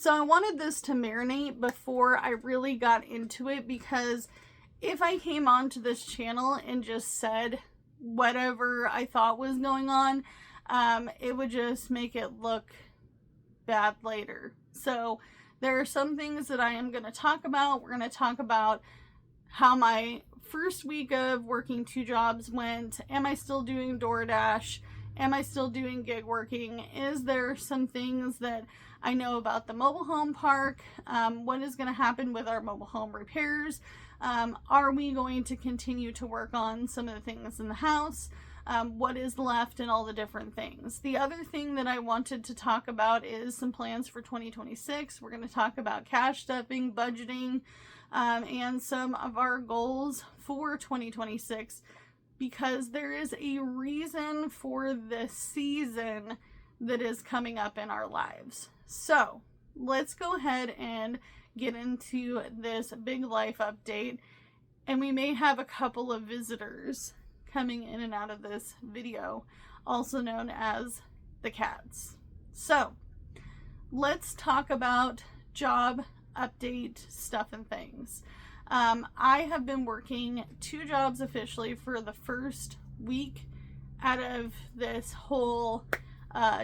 So I wanted this to marinate before I really got into it, because if I came onto this channel and just said whatever I thought was going on, it would just make it look bad later. So there are some things that I am going to talk about. We're going to talk about how my first week of working 2 jobs went. Am I still doing DoorDash? Am I still doing gig working? Is there some things that I know about the mobile home park? What is going to happen with our mobile home repairs? Are we going to continue to work on some of the things in the house? What is left, and all the different things. The other thing that I wanted to talk about is some plans for 2026. We're going to talk about cash stuffing, budgeting, and some of our goals for 2026, because there is a reason for this season that is coming up in our lives. So let's go ahead and get into this big life update. And we may have a couple of visitors coming in and out of this video, also known as the cats. So let's talk about job update stuff and things. I have been working 2 jobs officially for the first week out of this whole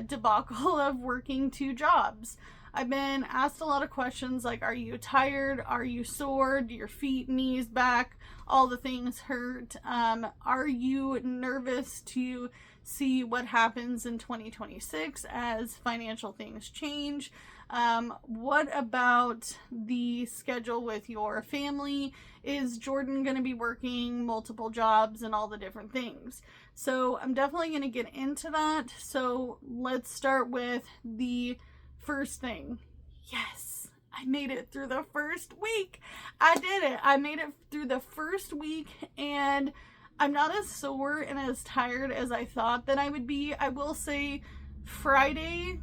debacle of working 2 jobs. I've been asked a lot of questions like, are you tired? Are you sore? Do your feet, knees, back, all the things hurt? Are you nervous to see what happens in 2026 as financial things change? What about the schedule with your family? Is Jordan going to be working multiple jobs and all the different things? So I'm definitely going to get into that. So let's start with the first thing. Yes, I made it through the first week. I did it. I made it through the first week, and I'm not as sore and as tired as I thought that I would be. I will say Friday,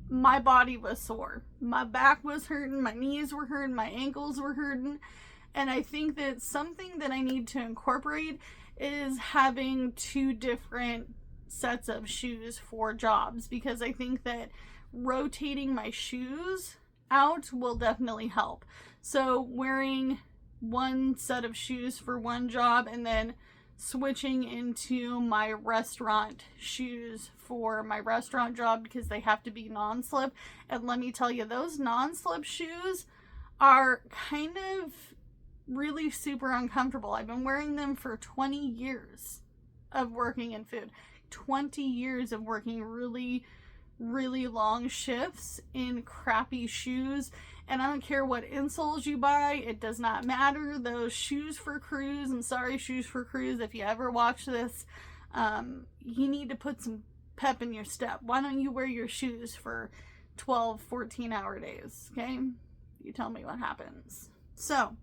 my body was sore. My back was hurting, my knees were hurting, my ankles were hurting. And I think that something that I need to incorporate is having 2 different sets of shoes for jobs, because I think that rotating my shoes out will definitely help. So wearing one set of shoes for one job and then switching into my restaurant shoes for my restaurant job, because they have to be non-slip. And let me tell you, those non-slip shoes are kind of really super uncomfortable. I've been wearing them for 20 years of working in food. 20 years of working really, really long shifts in crappy shoes. And I don't care what insoles you buy, it does not matter. Those shoes for crews, I'm sorry, shoes for crews, if you ever watch this, you need to put some pep in your step. Why don't you wear your shoes for 12, 14-hour days, okay? You tell me what happens. So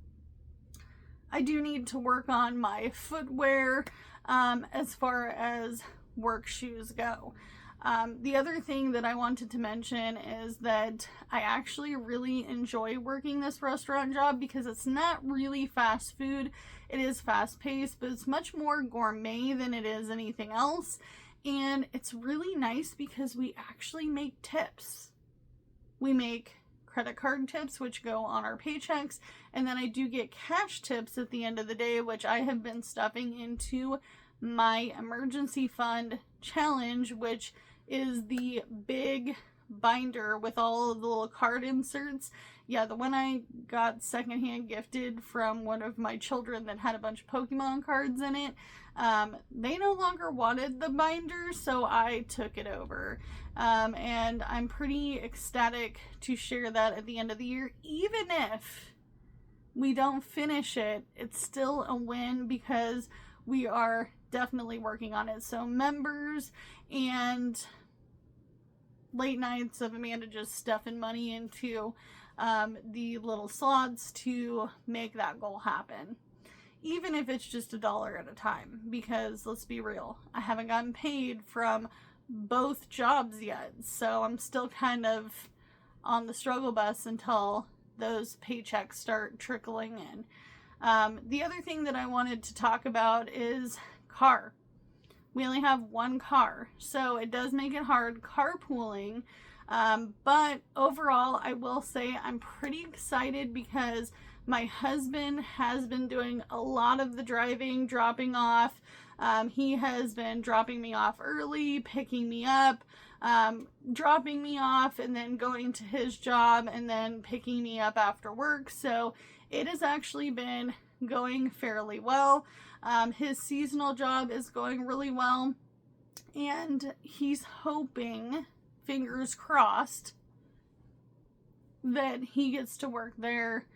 I do need to work on my footwear as far as work shoes go. The other thing that I wanted to mention is that I actually really enjoy working this restaurant job, because it's not really fast food. It is fast paced, but it's much more gourmet than it is anything else. And it's really nice because we actually make tips. We make credit card tips, which go on our paychecks. And then I do get cash tips at the end of the day, which I have been stuffing into my emergency fund challenge, which is the big binder with all of the little card inserts. Yeah, the one I got secondhand gifted from one of my children that had a bunch of Pokemon cards in it. They no longer wanted the binder, so I took it over. And I'm pretty ecstatic to share that at the end of the year. Even if we don't finish it, it's still a win, because we are definitely working on it. So members and late nights of Amanda just stuffing money into the little slots to make that goal happen. Even if it's just $1 at a time, because let's be real, I haven't gotten paid from both jobs yet. So I'm still kind of on the struggle bus until those paychecks start trickling in. The other thing that I wanted to talk about is car. We only have one car, so it does make it hard carpooling But overall, I will say I'm pretty excited because my husband has been doing a lot of the driving, dropping off. He has been dropping me off early, picking me up, dropping me off, and then going to his job and then picking me up after work. So it has actually been going fairly well. His seasonal job is going really well, and he's hoping, fingers crossed, that he gets to work there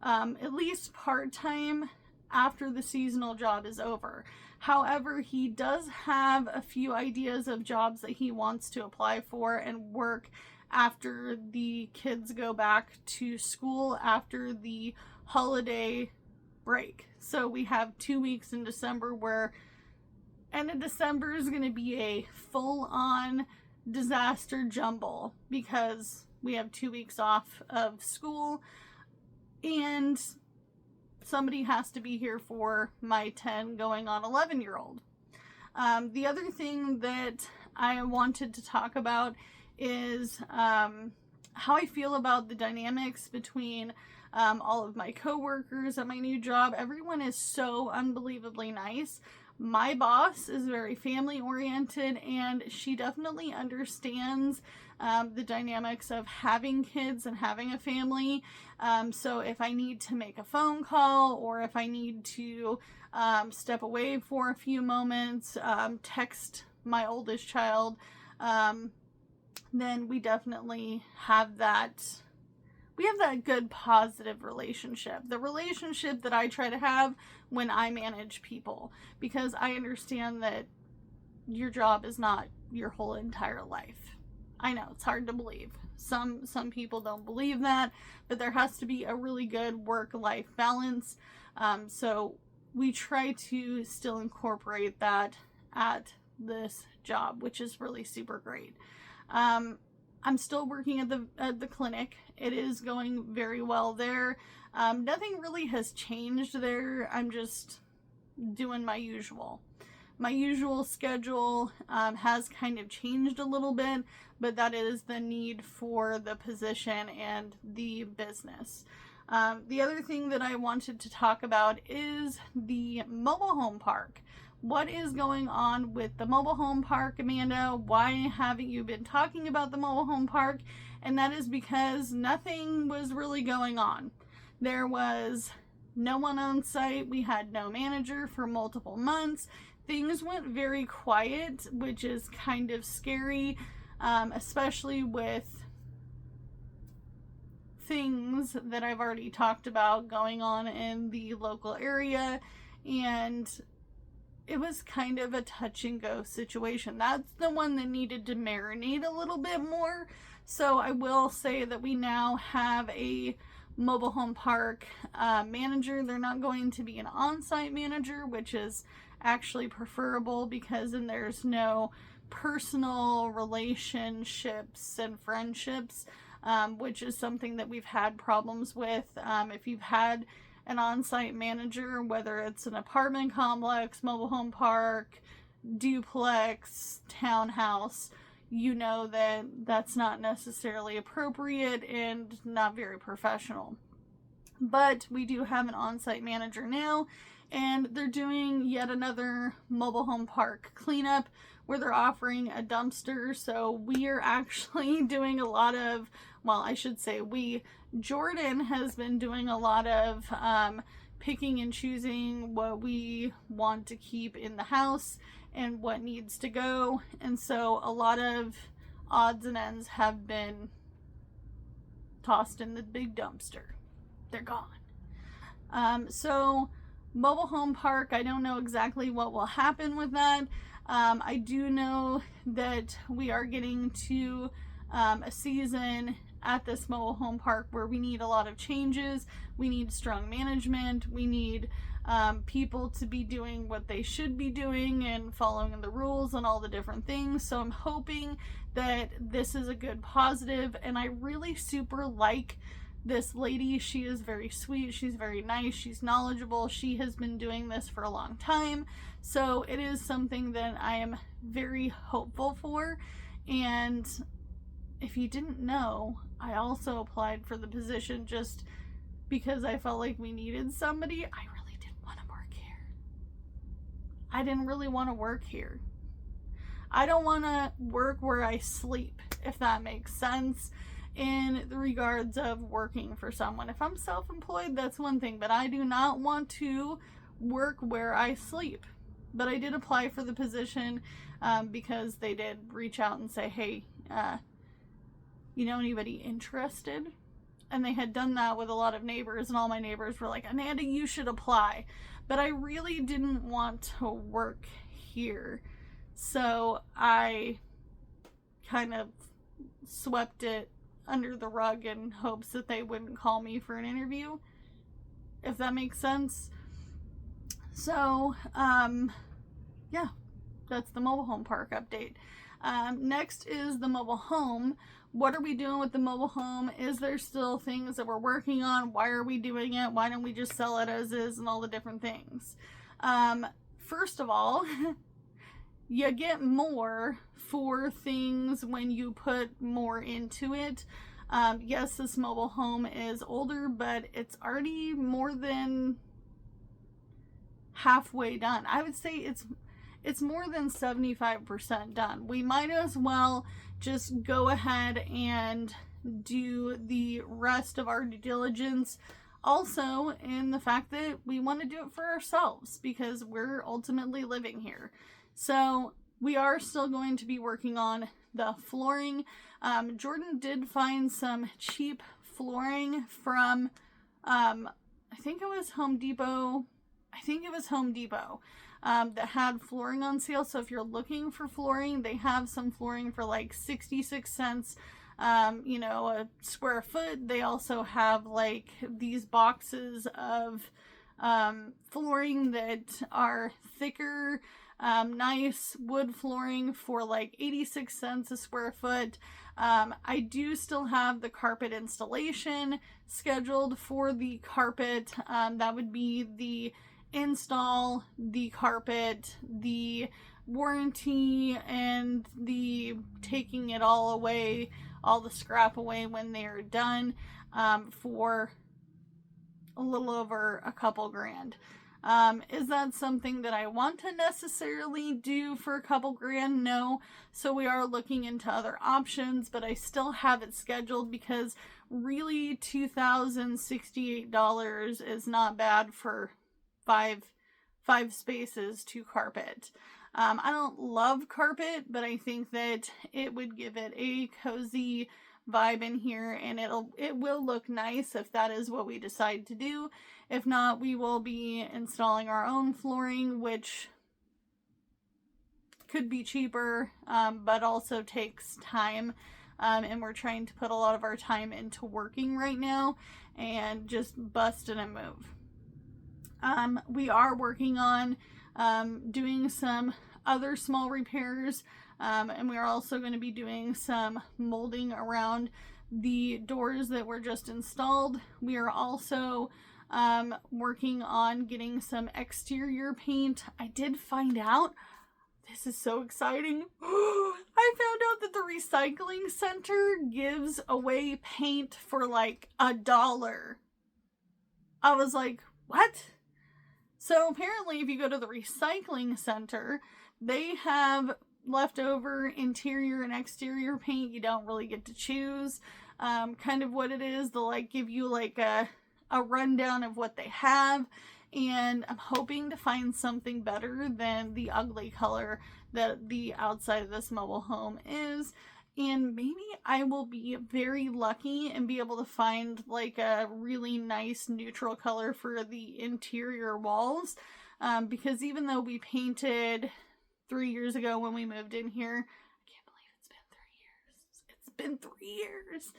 at least part-time after the seasonal job is over. However, he does have a few ideas of jobs that he wants to apply for and work after the kids go back to school after the holiday break. So we have 2 weeks in December where end of December is going to be a full-on disaster jumble because we have 2 weeks off of school and somebody has to be here for my 10 going on 11-year-old. The other thing that I wanted to talk about is how I feel about the dynamics between all of my coworkers at my new job. Everyone is so unbelievably nice. My boss is very family oriented, and she definitely understands the dynamics of having kids and having a family. So if I need to make a phone call or if I need to step away for a few moments, text my oldest child, then we definitely have that. We have that good positive relationship. The relationship that I try to have when I manage people, because I understand that your job is not your whole entire life. I know it's hard to believe. Some people don't believe that, but there has to be a really good work-life balance. So we try to still incorporate that at this job, which is really super great. I'm still working at the clinic. It is going very well there. Nothing really has changed there. I'm just doing my usual. My usual schedule has kind of changed a little bit, but that is the need for the position and the business. The other thing that I wanted to talk about is the mobile home park. What is going on with the mobile home park, Amanda? Why haven't you been talking about the mobile home park? And that is because nothing was really going on. There was no one on site. We had no manager for multiple months. Things went very quiet, which is kind of scary, especially with things that I've already talked about going on in the local area, and it was kind of a touch and go situation. That's the one that needed to marinate a little bit more. So I will say that we now have a mobile home park manager. They're not going to be an on-site manager, which is actually preferable because then there's no personal relationships and friendships, which is something that we've had problems with. If you've had an on-site manager, whether it's an apartment complex, mobile home park, duplex, townhouse, you know that that's not necessarily appropriate and not very professional. But we do have an on-site manager now, and they're doing yet another mobile home park cleanup where they're offering a dumpster. So we are actually doing a lot of, well, I should say Jordan has been doing a lot of picking and choosing what we want to keep in the house and what needs to go. And so a lot of odds and ends have been tossed in the big dumpster. They're gone. So mobile home park, I don't know exactly what will happen with that. I do know that we are getting to a season at this mobile home park where we need a lot of changes. We need strong management. We need people to be doing what they should be doing and following the rules and all the different things. So I'm hoping that this is a good positive, and I really super like this lady. She is very sweet. She's very nice. She's knowledgeable. She has been doing this for a long time. So it is something that I am very hopeful for, and if you didn't know, I also applied for the position just because I felt like we needed somebody. I really didn't want to work here. I didn't really want to work here. I don't want to work where I sleep, if that makes sense, in the regards of working for someone. If I'm self-employed, that's one thing, but I do not want to work where I sleep. But I did apply for the position because they did reach out and say, hey, you know anybody interested? And they had done that with a lot of neighbors, and all my neighbors were like, Amanda, you should apply. But I really didn't want to work here. So I kind of swept it under the rug in hopes that they wouldn't call me for an interview, if that makes sense. So, yeah, that's the mobile home park update. Next is the mobile home. What are we doing with the mobile home? Is there still things that we're working on? Why are we doing it? Why don't we just sell it as is, and all the different things? First of all, you get more for things when you put more into it. Yes, this mobile home is older, but it's already more than halfway done. I would say it's more than 75% done. We might as well just go ahead and do the rest of our due diligence. Also, in the fact that we want to do it for ourselves because we're ultimately living here. So we are still going to be working on the flooring. Jordan did find some cheap flooring from, I think it was Home Depot. That had flooring on sale. So if you're looking for flooring, they have some flooring for like 66 cents, a square foot. They also have like these boxes of flooring that are thicker, nice wood flooring for like 86 cents a square foot. I do still have the carpet installation scheduled for the carpet. That would be the install, the carpet, the warranty, and the taking it all away, all the scrap away when they're done, for a little over a couple grand. Is that something that I want to necessarily do for a couple grand? No. So we are looking into other options, but I still have it scheduled because really $2,068 is not bad for five spaces to carpet. I don't love carpet, but I think that it would give it a cozy vibe in here, and it will look nice if that is what we decide to do. If not, we will be installing our own flooring, which could be cheaper, but also takes time. And we're trying to put a lot of our time into working right now and just bust in a move. We are working on doing some other small repairs, and we are also going to be doing some molding around the doors that were just installed. We are also working on getting some exterior paint. I did find out, this is so exciting, I found out that the recycling center gives away paint for like $1. I was like, what? So apparently if you go to the recycling center, they have leftover interior and exterior paint. You don't really get to choose kind of what it is. They'll like give you like a rundown of what they have, and I'm hoping to find something better than the ugly color that the outside of this mobile home is. And maybe I will be very lucky and be able to find like a really nice neutral color for the interior walls. Because even though we painted 3 years ago when we moved in here, I can't believe it's been 3 years. It's been 3 years.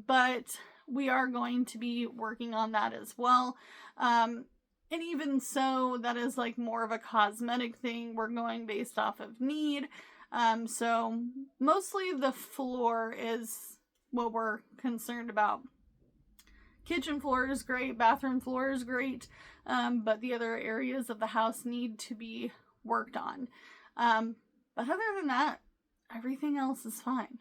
But we are going to be working on that as well. And even so, that is like more of a cosmetic thing. We're going based off of need. So mostly the floor is what we're concerned about. Kitchen floor is great, bathroom floor is great, but the other areas of the house need to be worked on. But other than that, everything else is fine.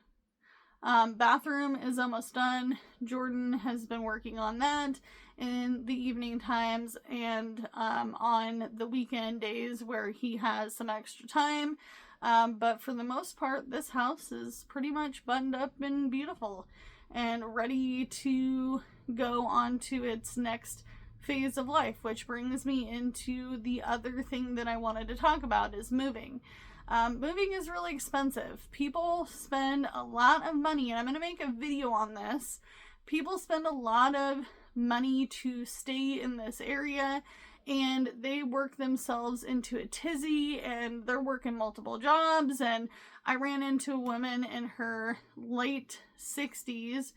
Bathroom is almost done. Jordan has been working on that in the evening times and on the weekend days where he has some extra time. But for the most part, this house is pretty much buttoned up and beautiful and ready to go on to its next phase of life, which brings me into the other thing that I wanted to talk about is moving. Moving is really expensive. People spend a lot of money, and I'm going to make a video on this. People spend a lot of money to stay in this area, and they work themselves into a tizzy, and they're working multiple jobs. And I ran into a woman in her late 60s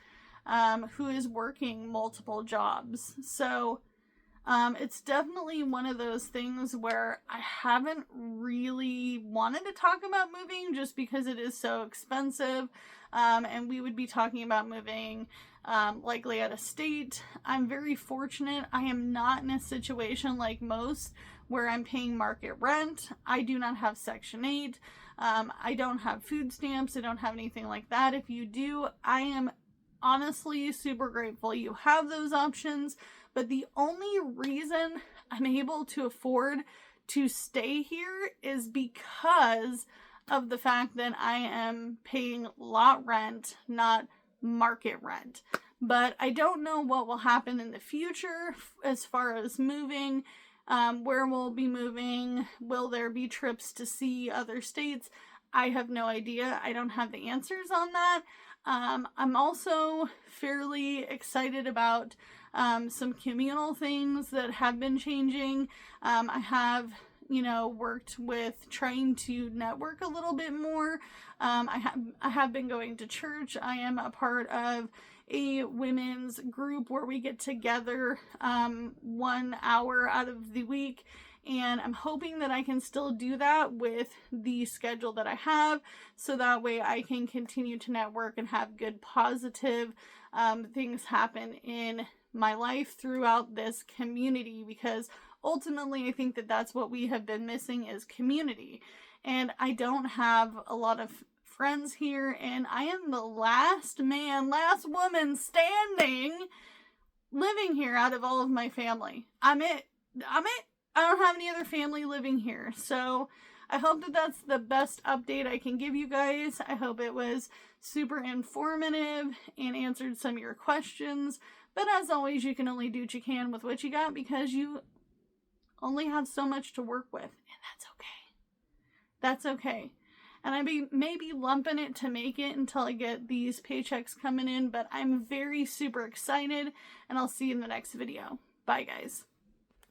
who is working multiple jobs. So it's definitely one of those things where I haven't really wanted to talk about moving just because it is so expensive. And we would be talking about moving likely out of state. I'm very fortunate. I am not in a situation like most where I'm paying market rent. I do not have Section 8. I don't have food stamps. I don't have anything like that. If you do, I am honestly super grateful you have those options. But the only reason I'm able to afford to stay here is because of the fact that I am paying lot rent, not market rent. But I don't know what will happen in the future as far as moving, where we'll be moving. Will there be trips to see other states? I have no idea. I don't have the answers on that. I'm also fairly excited about some communal things that have been changing. I have, worked with trying to network a little bit more. I have been going to church. I am a part of a women's group where we get together 1 hour out of the week. And I'm hoping that I can still do that with the schedule that I have, so that way I can continue to network and have good positive things happen in my life throughout this community, because ultimately I think that that's what we have been missing is community. And I don't have a lot of friends here, and I am the last woman standing living here out of all of my family. I'm it. I don't have any other family living here. So I hope that that's the best update I can give you guys. I hope it was super informative and answered some of your questions. But as always, you can only do what you can with what you got, because you only have so much to work with. And that's okay. That's okay. And I may be lumping it to make it until I get these paychecks coming in. But I'm very super excited. And I'll see you in the next video. Bye, guys.